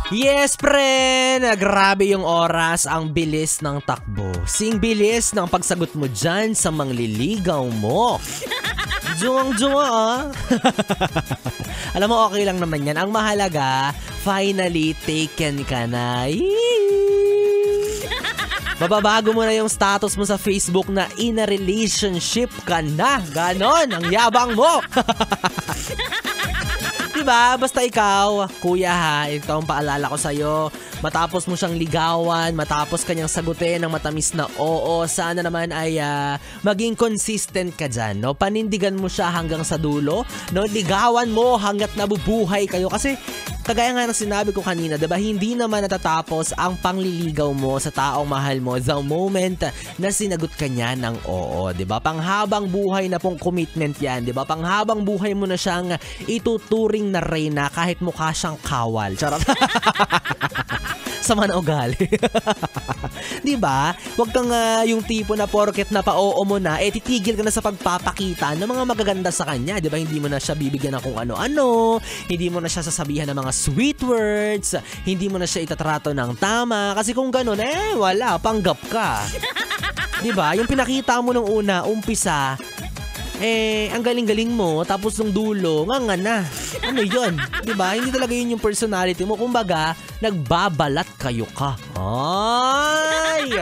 Yes, friend! Grabe yung oras, ang bilis ng takbo. Sing bilis ng pagsagot mo dyan sa mangliligaw mo. Juwang-juwa, ah. Alam mo, okay lang naman yan. Ang mahalaga, finally taken ka na. Mababago mo na yung status mo sa Facebook na in a relationship ka na. Ganon, ang yabang mo. Diba? Basta ikaw, kuya ha, ito ang paalala ko sa'yo. Matapos mo siyang ligawan, matapos kanyang sagutin ng matamis na oo, sana naman ay maging consistent ka dyan, no? Panindigan mo siya hanggang sa dulo, no? Ligawan mo hanggat nabubuhay kayo. Kasi kagaya nga ng sinabi ko kanina, diba, hindi naman natatapos ang pangliligaw mo sa taong mahal mo the moment na sinagot ka niya ng oo, diba? Panghabang buhay na pong commitment yan, diba? Panghabang buhay mo na siyang ituturing na reyna kahit mukha siyang kawal. Charot. Sama na ugali. Diba? Huwag kang yung tipo na porket na pa-oo mo na, titigil ka na sa pagpapakita ng mga magaganda sa kanya. Diba? Hindi mo na siya bibigyan ng kung ano-ano, hindi mo na siya sasabihan ng mga sweet words, hindi mo na siya itatrato ng tama. Kasi kung ganun, wala, panggap ka. Diba? Yung pinakita mo nung una, umpisa, ang galing-galing mo, tapos nung dulo, nga na. Ano yun? Diba? Hindi talaga yun yung personality mo. Kumbaga, nagbabalat kayo ka. Ay!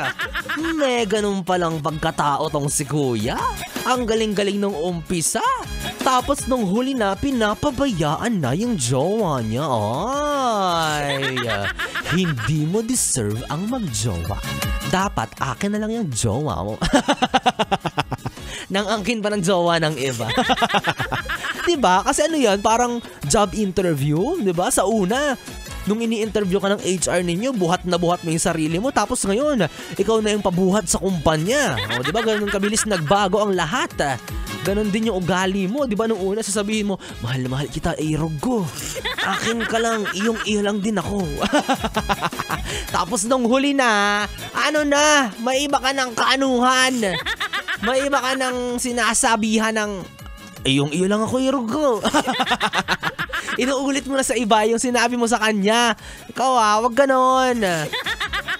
May ganun palang pagkatao tong si kuya. Ang galing-galing nung umpisa. Tapos nung huli na, pinapabayaan na yung jowa niya. Ay! Hindi mo deserve ang magjowa. Dapat akin na lang yung jowa mo. Nang angkin pa ng jowa ng iba. Diba? Kasi ano yan, parang job interview, diba? Sa una, nung ini-interview ka ng HR ninyo, buhat na buhat mo yung sarili mo. Tapos ngayon, ikaw na yung pabuhat sa kumpanya. O, diba? Ganun kabilis nagbago ang lahat. Ganon din yung ugali mo. Diba nung una, sasabihin mo, mahal na mahal kita, Rog ko. Akin ka lang, iyong iyo lang din ako. Tapos nung huli na, ano na, may iba ka ng kaanuhan. May iba ka ng sinasabihan ng, iyong iyo lang ako, Rog ko. Inuulit mo na sa iba yung sinabi mo sa kanya. Ikaw wag ganon.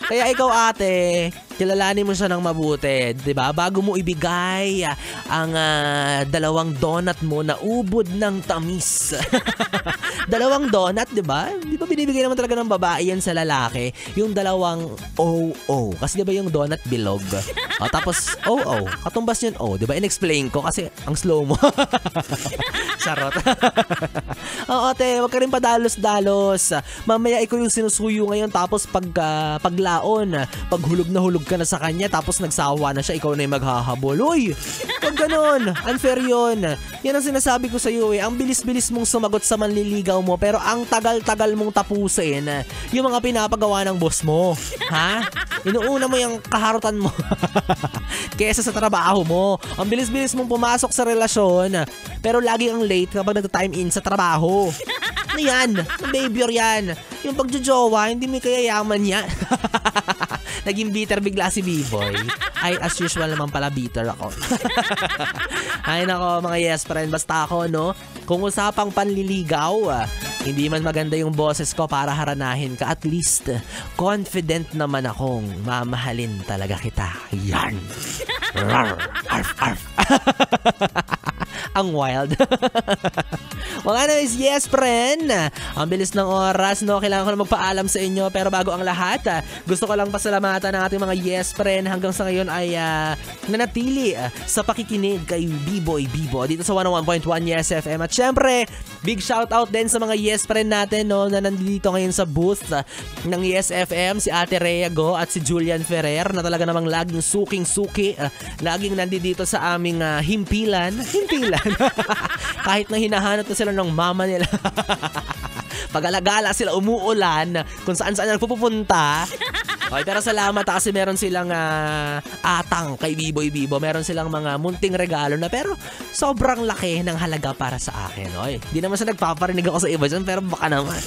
Kaya ikaw ate, kilalanin mo siya ng mabuti, 'di ba? Bago mo ibigay ang 2 donut mo na ubod ng tamis. 2 donut, 'di ba? 'Di ba binibigay naman talaga ng babae yan sa lalaki, yung 2 oo. Kasi 'di ba yung donut bilog? Tapos oo, katumbas yun O, 'di ba? In-explain ko kasi ang slow mo. Charot. Oo, te, wag ka rin padalos-dalos. Mamaya ikaw yung sinusuyo ngayon, tapos paglaon, paghulog na hulog ka na sa kanya, tapos nagsawa na siya, ikaw na yung maghahabol. Uy, wag ganon. Unfair yun. Yan ang sinasabi ko sa iyo Ang bilis-bilis mong sumagot sa manliligaw mo, pero ang tagal-tagal mong tapusin yung mga pinapagawa ng boss mo. Ha? Inuuna mo yung kaharutan mo kesa sa trabaho mo. Ang bilis-bilis mong pumasok sa relasyon, pero lagi ang late kapag nag-time in sa trabaho. Ano yan? Behavior yan. Yung pagjojowa, hindi mo kayayaman yan. Naging bitter bigla si B-Boy. Ay, as usual naman pala, bitter ako. Ay nako, mga yes friend, basta ako, no? Kung usapang panliligaw, hindi man maganda yung boses ko para haranahin ka, at least confident naman akong mamahalin talaga kita. Yan. Rar, arf, arf. Ang wild. Well, anyways, yes friend, ang bilis ng oras, no? Kailangan ko na magpaalam sa inyo, pero bago ang lahat, gusto ko lang pasalamatan ng ating mga yes friend hanggang sa ngayon ay nanatili sa pakikinig kay B-Boy Bibo dito sa 101.1 Yes FM. At syempre, big shout out din sa mga yes friend natin, no, na nandito ngayon sa booth ng Yes FM, si Ate Rhea Go at si Julian Ferrer, na talaga namang laging suking-suki, laging nandito sa aming himpilan. Kahit na hinahanap na sila ng mama nila. Pag-alagala sila, umuulan, kung saan-saan nagpupunta. Okay, pero salamat kasi meron silang atang kay B-Boy Bibo. Meron silang mga munting regalo na pero sobrang laki ng halaga para sa akin. Oy, di naman siya nagpaparinig ako sa iba dyan, pero baka naman.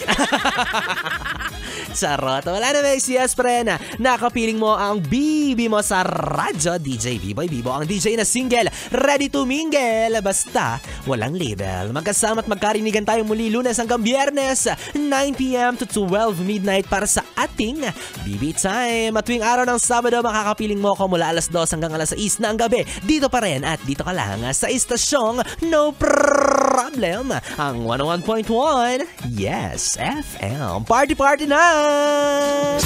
Charot. Wala na may siyas, pre, na nakapiling mo ang bibi mo sa radyo. DJ B-Boy Bibo, ang DJ na single, ready to mingle. Basta, walang label. Magkasama at magkarinigan tayo muli Lunes hanggang Biyernes, 9 p.m. to 12 midnight para sa ating BB Time. At tuwing araw ng Sabado, makakapiling mo ko mula alas 2 hanggang alas 6 ng gabi. Dito pa rin at dito ka lang sa istasyong No Problem, ang 101.1 Yes FM. Party Party Night!